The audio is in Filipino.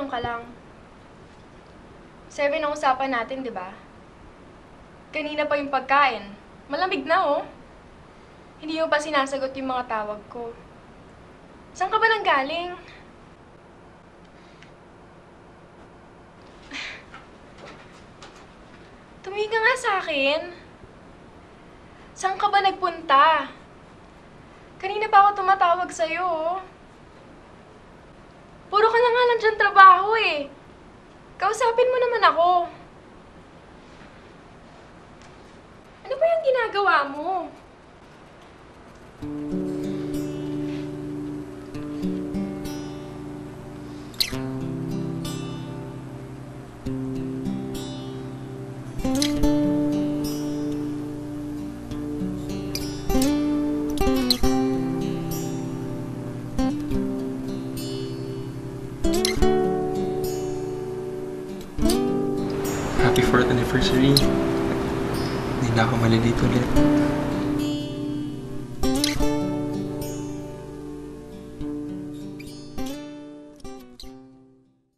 ka lang. 7 ang usapan natin, di ba? Kanina pa yung pagkain. Malamig na, oh. Hindi mo pa sinasagot yung mga tawag ko. Saan ka ba nanggaling? Tumingin ka nga sa akin. Saan ka ba nagpunta? Kanina pa ako tumatawag sa'yo, oh. Puro ka na nga lang dyan trabaho, eh. Kausapin mo naman ako. Ano ba yung ginagawa mo? Happy 4th anniversary. Hindi na ako malilito ulit.